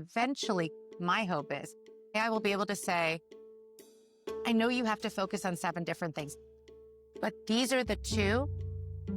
eventually, my hope is, I will be able to say, I know you have to focus on 7 different things, but these are the 2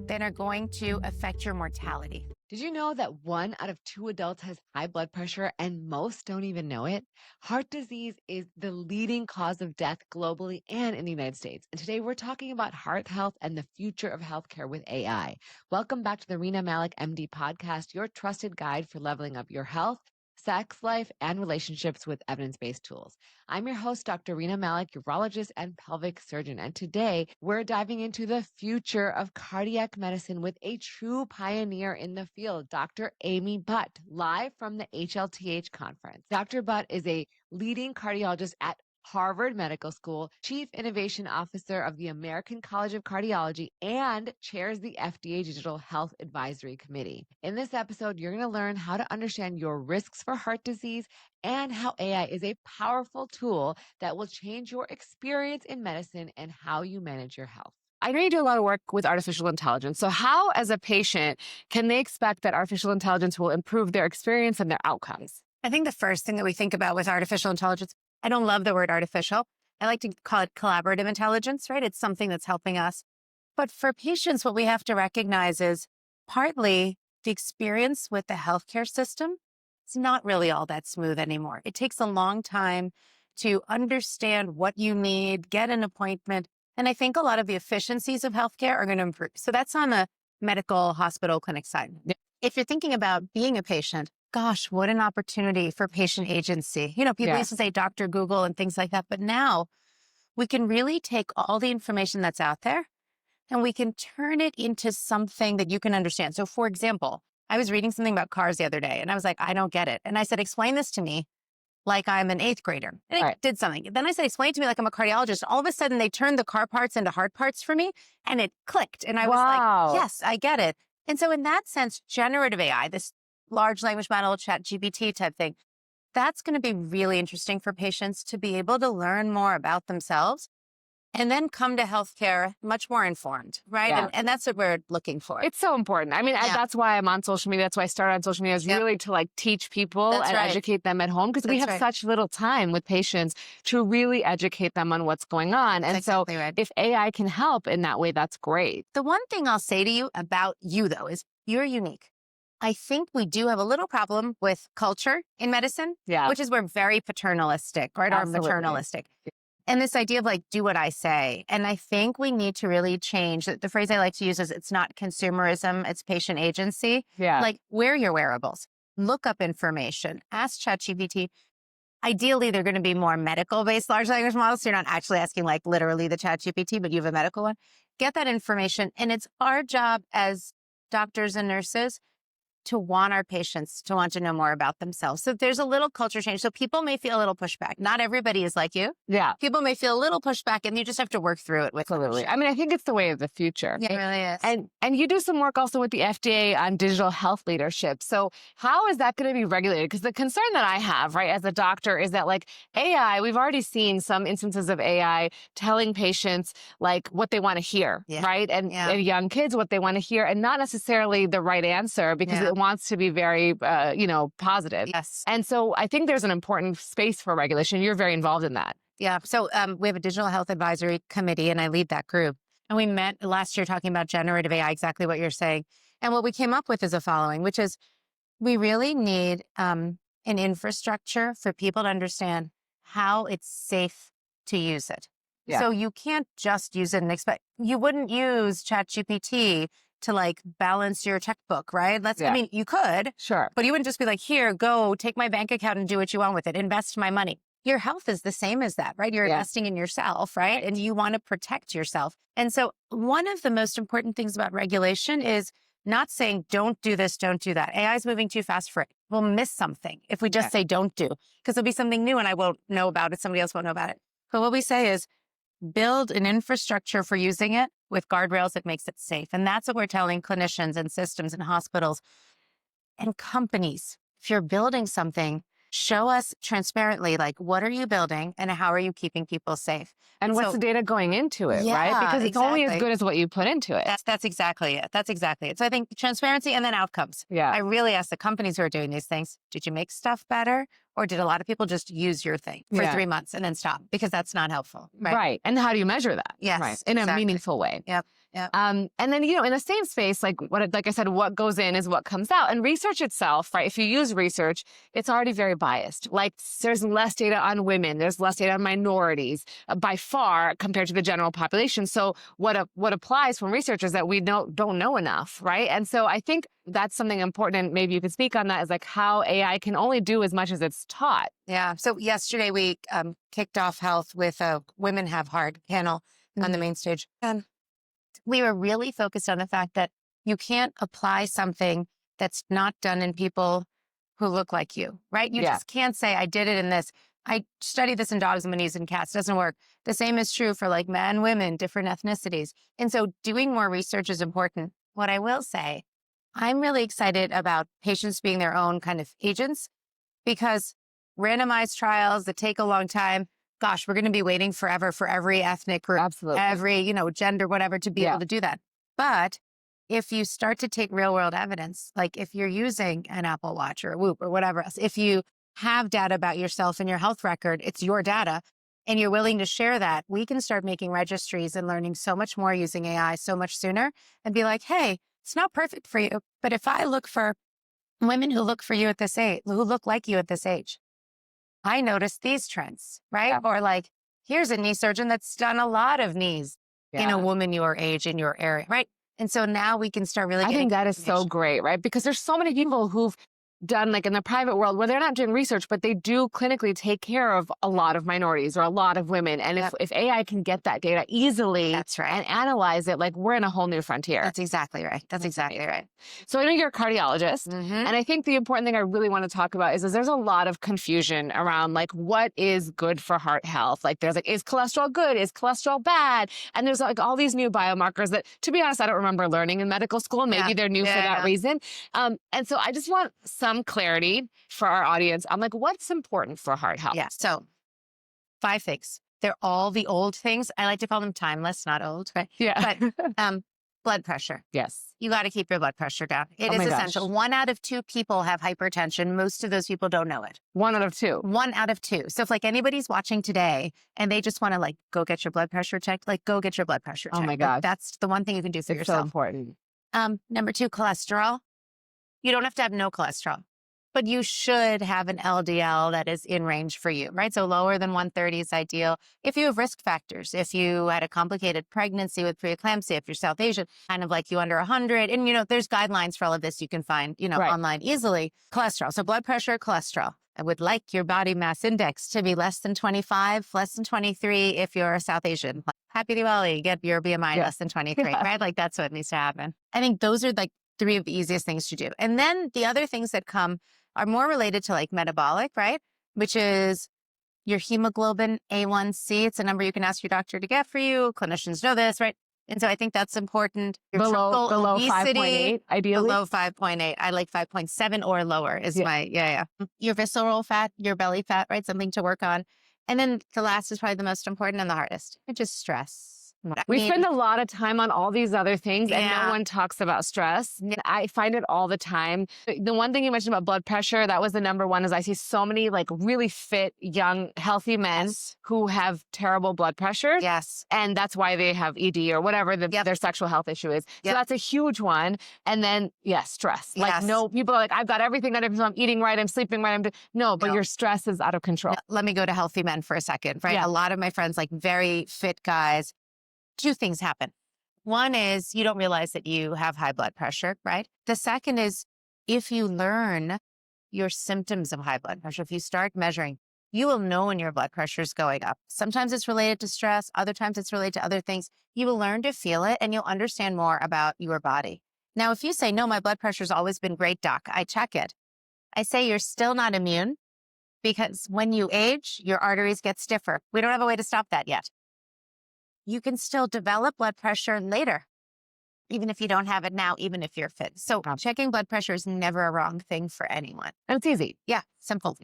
that are going to affect your mortality. Did you know that 1 out of 2 adults has high blood pressure and most don't even know it? Heart disease is the leading cause of death globally and in the United States. And today we're talking about heart health and the future of healthcare with AI. Welcome back to the Rena Malik MD podcast, your trusted guide for leveling up your health, sex life, and relationships with evidence-based tools. I'm your host, Dr. Rena Malik, urologist and pelvic surgeon. And today we're diving into the future of cardiac medicine with a true pioneer in the field, Dr. Amy Bhatt, live from the HLTH conference. Dr. Bhatt is a leading cardiologist at Harvard Medical School, Chief Innovation Officer of the American College of Cardiology, and chairs the FDA Digital Health Advisory Committee. In this episode, you're going to learn how to understand your risks for heart disease and how AI is a powerful tool that will change your experience in medicine and how you manage your health. I know you do a lot of work with artificial intelligence. So how, as a patient, can they expect that artificial intelligence will improve their experience and their outcomes? I think the first thing that we think about with artificial intelligence, I don't love the word artificial. I like to call it collaborative intelligence, right? It's something that's helping us. But for patients, what we have to recognize is partly the experience with the healthcare system. It's not really all that smooth anymore. It takes a long time to understand what you need, get an appointment. And I think a lot of the efficiencies of healthcare are going to improve. So that's on the medical hospital clinic side. If you're thinking about being a patient, gosh, what an opportunity for patient agency. You know, people used to say Dr. Google and things like that, but now we can really take all the information that's out there and we can turn it into something that you can understand. So for example, I was reading something about cars the other day and I was like, I don't get it. And I said, explain this to me like I'm an 8th grader. And it did something. Then I said, explain it to me like I'm a cardiologist. All of a sudden they turned the car parts into heart parts for me and it clicked. And I was like, yes, I get it. And so in that sense, generative AI, this large language model, chat GPT type thing, that's going to be really interesting for patients to be able to learn more about themselves and then come to healthcare much more informed, right? Yeah. And that's what we're looking for. It's so important. I mean, that's why I'm on social media. That's why I started on social media, is really to like teach people and educate them at home, because we have such little time with patients to really educate them on what's going on. And so if AI can help in that way, that's great. The one thing I'll say to you about you, though, is you're unique. I think we do have a little problem with culture in medicine, which is we're very paternalistic, right? Absolutely. Or maternalistic. And this idea of like, do what I say. And I think we need to really change. The phrase I like to use is it's not consumerism, it's patient agency. Yeah. Like, wear your wearables, look up information, ask ChatGPT. Ideally, they're going to be more medical-based large language models. So you're not actually asking like literally the ChatGPT, but you have a medical one. Get that information. And it's our job as doctors and nurses to want our patients to want to know more about themselves. So there's a little culture change. So people may feel a little pushback. Not everybody is like you. Yeah. People may feel a little pushback and you just have to work through it with Absolutely. I mean, I think it's the way of the future. Yeah, it really is. And you do some work also with the FDA on digital health leadership. So how is that going to be regulated? Because the concern that I have, right, as a doctor is that like AI, we've already seen some instances of AI telling patients like what they want to hear, right? And young kids what they want to hear, and not necessarily the right answer, because it wants to be very, positive. Yes. And so I think there's an important space for regulation. You're very involved in that. Yeah. So we have a digital health advisory committee and I lead that group. And we met last year talking about generative AI, exactly what you're saying. And what we came up with is the following, which is we really need an infrastructure for people to understand how it's safe to use it. Yeah. So you can't just use it and expect, you wouldn't use ChatGPT to like balance your checkbook, right? I mean, you could, sure, but you wouldn't just be like, here, go take my bank account and do what you want with it. Invest my money. Your health is the same as that, right? You're investing in yourself, right? And you want to protect yourself. And so one of the most important things about regulation is not saying, don't do this, don't do that. AI is moving too fast for it. We'll miss something if we just say, don't do, because there'll be something new and I won't know about it. Somebody else won't know about it. But what we say is build an infrastructure for using it with guardrails that makes it safe. And that's what we're telling clinicians and systems and hospitals and companies. If you're building something, show us transparently, like, what are you building and how are you keeping people safe? And what's the data going into it, right? Yeah, Because it's only as exactly. good as what you put into it. That's exactly it. That's exactly it. So I think transparency and then outcomes. Yeah. I really ask the companies who are doing these things, did you make stuff better? Or did a lot of people just use your thing for 3 months and then stop? Because that's not helpful. Right. And how do you measure that? Yes. Right. In a meaningful way. Yep. Yep. And then, in the same space, like I said, what goes in is what comes out. And research itself, right? If you use research, it's already very biased. Like there's less data on women, there's less data on minorities by far compared to the general population. So what applies from research is that we don't know enough, right? And so I think that's something important. And maybe you could speak on that, is like how AI can only do as much as it's taught. Yeah. So yesterday we kicked off health with a Women Have Heart panel on the main stage. And we were really focused on the fact that you can't apply something that's not done in people who look like you, right? You just can't say, I did it in this. I studied this in dogs and bunnies and cats. Doesn't work. The same is true for like men, women, different ethnicities. And so doing more research is important. What I will say, I'm really excited about patients being their own kind of agents, because randomized trials that take a long time, gosh, we're going to be waiting forever for every ethnic group, Absolutely. every, gender, whatever, to be able to do that. But if you start to take real world evidence, like if you're using an Apple Watch or a Whoop or whatever else, if you have data about yourself and your health record, it's your data, and you're willing to share that, we can start making registries and learning so much more using AI so much sooner and be like, hey, it's not perfect for you, but if I look for women who look for you at this age, who look like you at this age, I noticed these trends, right? Yeah. Or like, here's a knee surgeon that's done a lot of knees in a woman your age, in your area, right? And so now we can start really I think that is so great, right? Because there's so many people who've done like in the private world where they're not doing research, but they do clinically take care of a lot of minorities or a lot of women. And if AI can get that data easily and analyze it, like we're in a whole new frontier. That's exactly right. That's exactly right. So I know you're a cardiologist. And I think the important thing I really want to talk about is there's a lot of confusion around like what is good for heart health. Like there's like, is cholesterol good? Is cholesterol bad? And there's like all these new biomarkers that, to be honest, I don't remember learning in medical school. Maybe they're new for that reason. And so I just want some clarity for our audience on like what's important for heart health. Yeah. So 5 things. They're all the old things. I like to call them timeless, not old, right? Yeah. But blood pressure. Yes. You got to keep your blood pressure down. It is essential. 1 out of 2 people have hypertension. Most of those people don't know it. 1 out of 2. 1 out of 2. So if like anybody's watching today and they just want to like go get your blood pressure checked, like go get your blood pressure checked. Oh my God. Like, that's the one thing you can do for yourself. So important. Number 2, cholesterol. You don't have to have no cholesterol, but you should have an LDL that is in range for you, right? So lower than 130 is ideal. If you have risk factors, if you had a complicated pregnancy with preeclampsia, if you're South Asian, kind of like you under 100, and there's guidelines for all of this you can find, online easily. Cholesterol. So blood pressure, cholesterol. I would like your body mass index to be less than 25, less than 23 if you're a South Asian. Happy Diwali, get your BMI less than 23, right? Like that's what needs to happen. I think those are like 3 of the easiest things to do. And then the other things that come are more related to like metabolic, right? Which is your hemoglobin A1C. It's a number you can ask your doctor to get for you. Clinicians know this, right? And so I think that's important. Your below obesity, 5.8, ideally. Below 5.8. I like 5.7 or lower is your visceral fat, your belly fat, right? Something to work on. And then the last is probably the most important and the hardest, which is stress. We spend a lot of time on all these other things and no one talks about stress. I find it all the time. The one thing you mentioned about blood pressure, that was the number one, is I see so many like really fit, young, healthy men who have terrible blood pressure. Yes. And that's why they have ED or whatever their sexual health issue is. So that's a huge one. And then, stress. Like no, people are like, I've got everything under control. I'm eating right. I'm sleeping right. But your stress is out of control. Let me go to healthy men for a second, right? A lot of my friends, like very fit guys, 2 things happen. One is you don't realize that you have high blood pressure, right? The second is if you learn your symptoms of high blood pressure, if you start measuring, you will know when your blood pressure is going up. Sometimes it's related to stress. Other times it's related to other things. You will learn to feel it and you'll understand more about your body. Now, if you say, no, my blood pressure's always been great, doc, I check it. I say you're still not immune because when you age, your arteries get stiffer. We don't have a way to stop that yet. You can still develop blood pressure later, even if you don't have it now, even if you're fit. So checking blood pressure is never a wrong thing for anyone. And it's easy. Yeah, simple.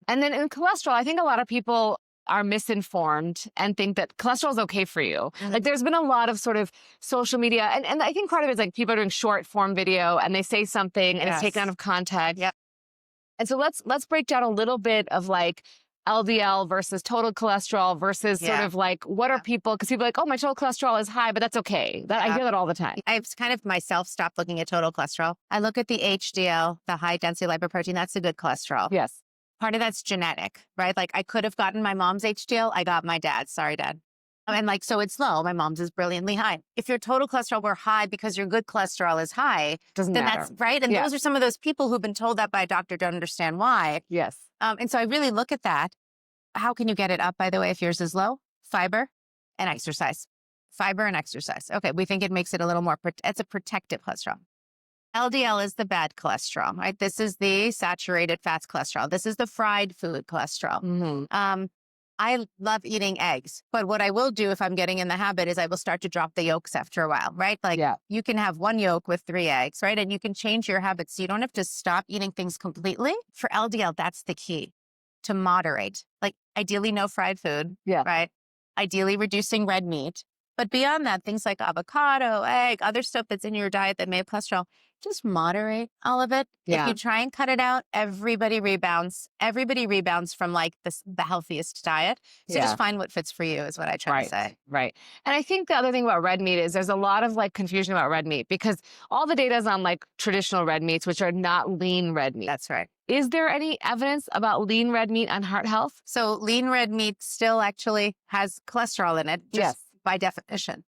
And then in cholesterol, I think a lot of people are misinformed and think that cholesterol is okay for you. Like there's been a lot of sort of social media, and I think part of it is like people are doing short form video and they say something and it's taken out of context. Yep. And so let's break down a little bit of like LDL versus total cholesterol versus sort of like what are people, because people are like, oh, my total cholesterol is high, but that's okay. I hear that all the time. I've kind of myself stopped looking at total cholesterol. I look at the HDL, the high density lipoprotein. That's the good cholesterol. Yes. Part of that's genetic, right? Like I could have gotten my mom's HDL. I got my dad's. Sorry, Dad. And like, so it's low. My mom's is brilliantly high. If your total cholesterol were high because your good cholesterol is high, doesn't then matter. That's right. And those are some of those people who've been told that by a doctor, don't understand why. Yes. And so I really look at that. How can you get it up, by the way, if yours is low? Fiber and exercise. Fiber and exercise. Okay, we think it makes it a little more, it's a protective cholesterol. LDL is the bad cholesterol, right? This is the saturated fats cholesterol. This is the fried food cholesterol. Mm-hmm. I love eating eggs, but what I will do if I'm getting in the habit is I will start to drop the yolks after a while, right? Like you can have one yolk with 3 eggs, right? And you can change your habits. So you don't have to stop eating things completely. For LDL, that's the key, to moderate. Like ideally no fried food, right? Ideally reducing red meat. But beyond that, things like avocado, egg, other stuff that's in your diet that may have cholesterol, just moderate all of it. If you try and cut it out, everybody rebounds. Everybody rebounds from like the healthiest diet. So just find what fits for you is what I try to say. Right. And I think the other thing about red meat is there's a lot of like confusion about red meat because all the data is on like traditional red meats, which are not lean red meat. That's right. Is there any evidence about lean red meat on heart health? So lean red meat still actually has cholesterol in it, just by definition.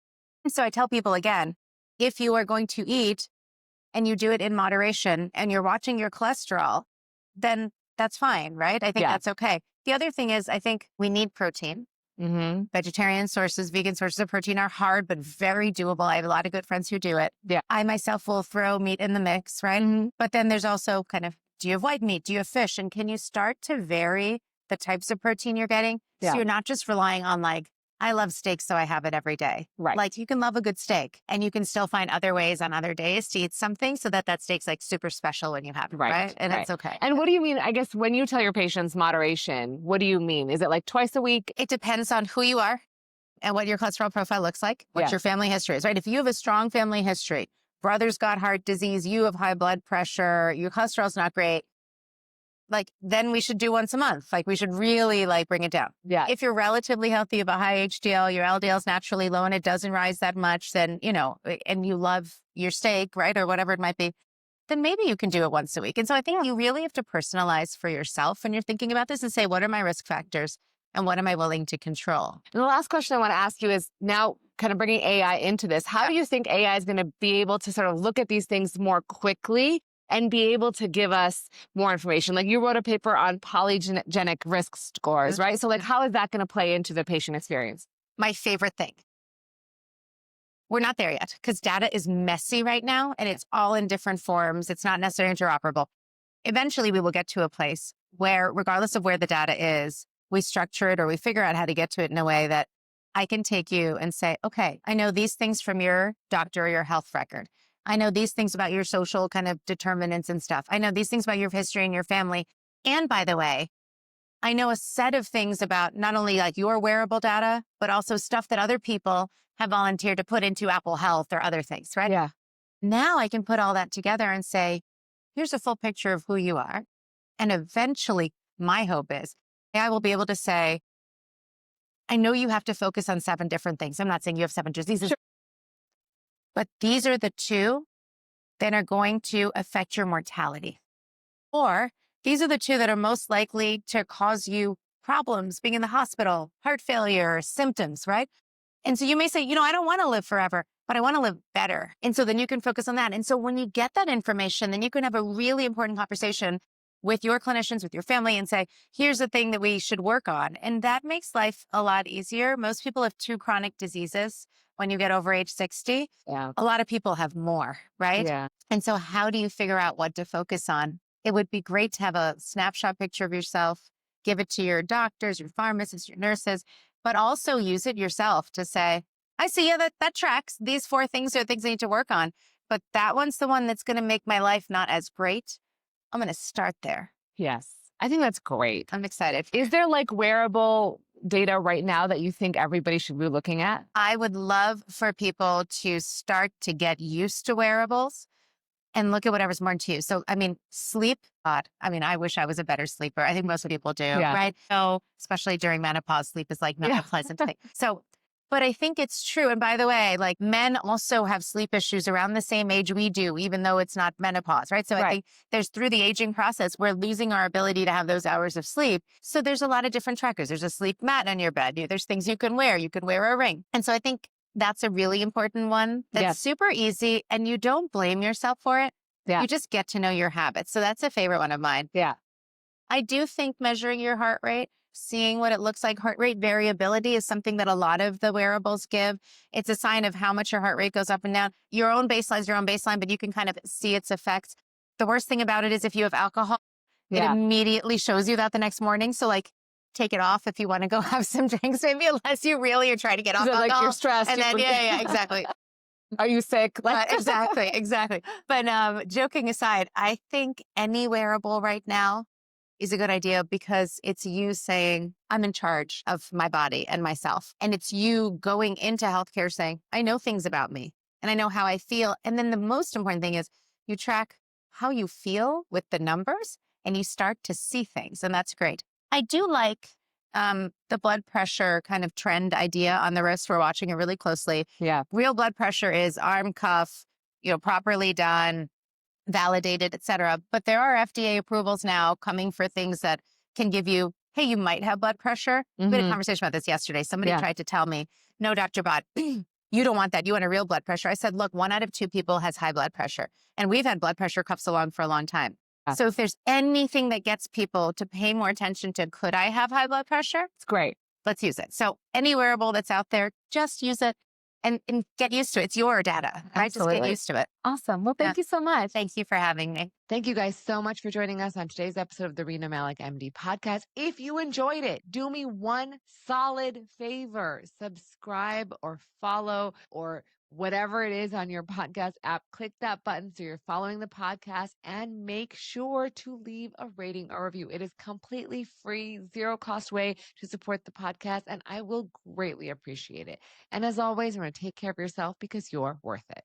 And so I tell people again, if you are going to eat and you do it in moderation and you're watching your cholesterol, then that's fine, right? I think that's okay. The other thing is I think we need protein. Mm-hmm. Vegetarian sources, vegan sources of protein are hard, but very doable. I have a lot of good friends who do it. Yeah. I myself will throw meat in the mix, right? Mm-hmm. But then there's also kind of, do you have white meat? Do you have fish? And can you start to vary the types of protein you're getting? So you're not just relying on like, I love steak, so I have it every day. Right. Like you can love a good steak and you can still find other ways on other days to eat something so that steak's like super special when you have it, right? And it's okay. And what do you mean? I guess when you tell your patients moderation, what do you mean? Is it like twice a week? It depends on who you are and what your cholesterol profile looks like, what your family history is, right? If you have a strong family history, brother's got heart disease, you have high blood pressure, your cholesterol's not great, like then we should do once a month. Like we should really like bring it down. Yeah. If you're relatively healthy, you have a high HDL, your LDL is naturally low and it doesn't rise that much, then, you know, and you love your steak, right? Or whatever it might be, then maybe you can do it once a week. And so I think you really have to personalize for yourself when you're thinking about this and say, what are my risk factors and what am I willing to control? And the last question I want to ask you is now kind of bringing AI into this. How do you think AI is going to be able to sort of look at these things more quickly and be able to give us more information? Like you wrote a paper on polygenic risk scores, right? So like how is that going to play into the patient experience? My favorite thing. We're not there yet because data is messy right now and it's all in different forms. It's not necessarily interoperable. Eventually we will get to a place where regardless of where the data is, we structure it or we figure out how to get to it in a way that I can take you and say, okay, I know these things from your doctor or your health record. I know these things about your social kind of determinants and stuff. I know these things about your history and your family. And by the way, I know a set of things about not only like your wearable data, but also stuff that other people have volunteered to put into Apple Health or other things, right? Yeah. Now I can put all that together and say, here's a full picture of who you are. And eventually my hope is I will be able to say, I know you have to focus on 7 different things. I'm not saying you have 7 diseases. Sure. But these are the 2 that are going to affect your mortality. Or these are the 2 that are most likely to cause you problems, being in the hospital, heart failure, symptoms, right? And so you may say, you know, I don't want to live forever, but I want to live better. And so then you can focus on that. And so when you get that information, then you can have a really important conversation with your clinicians, with your family and say, here's the thing that we should work on. And that makes life a lot easier. Most people have 2 chronic diseases when you get over age 60. Yeah. A lot of people have more, right? Yeah. And so how do you figure out what to focus on? It would be great to have a snapshot picture of yourself, give it to your doctors, your pharmacists, your nurses, but also use it yourself to say, I see, yeah, that tracks. These 4 things are things I need to work on, but that one's the one that's going to make my life not as great. I'm going to start there. Yes. I think that's great. I'm excited. Is there like wearable data right now that you think everybody should be looking at? I would love for people to start to get used to wearables and look at whatever's more to you. So, I mean, sleep, God, I mean, I wish I was a better sleeper. I think most people do, Yeah. right? So, especially during menopause, sleep is like not Yeah. a pleasant thing. So, but I think it's true. And by the way, like men also have sleep issues around the same age we do, even though it's not menopause, right? So I Right. think there's through the aging process, we're losing our ability to have those hours of sleep. So there's a lot of different trackers. There's a sleep mat on your bed. There's things you can wear. You can wear a ring. And so I think that's a really important one. That's Yes. super easy. And you don't blame yourself for it. Yeah. You just get to know your habits. So that's a favorite one of mine. Yeah. I do think measuring your heart rate, seeing what it looks like, heart rate variability is something that a lot of the wearables give. It's a sign of how much your heart rate goes up and down. Your own baseline is your own baseline, but you can kind of see its effects. The worst thing about it is if you have alcohol, it immediately shows you that the next morning. So like take it off if you want to go have some drinks, maybe unless you really are trying to get off alcohol. Like you're stressed. And then, yeah, exactly. Are you sick? Exactly. But joking aside, I think any wearable right now is a good idea because it's you saying, I'm in charge of my body and myself. And it's you going into healthcare saying, I know things about me and I know how I feel. And then the most important thing is you track how you feel with the numbers and you start to see things. And that's great. I do like the blood pressure kind of trend idea on the wrist. We're watching it really closely. Yeah. Real blood pressure is arm cuff, properly done, validated, et cetera. But there are FDA approvals now coming for things that can give you, hey, you might have blood pressure. We had a conversation about this yesterday. Somebody tried to tell me, no, Dr. Bhatt, you don't want that. You want a real blood pressure. I said, look, 1 out of 2 people has high blood pressure. And we've had blood pressure cuffs along for a long time. So if there's anything that gets people to pay more attention to, could I have high blood pressure? It's great. Let's use it. So any wearable that's out there, just use it and get used to it. It's your data, right? Absolutely. Just get used to it. Awesome. Well, thank you so much. Thank you for having me. Thank you guys so much for joining us on today's episode of the Rena Malik MD podcast. If you enjoyed it, do me one solid favor. Subscribe or follow or whatever it is on your podcast app. Click that button so you're following the podcast and make sure to leave a rating or review. It is completely free, zero cost way to support the podcast, and I will greatly appreciate it. And as always, remember to take care of yourself because you're worth it.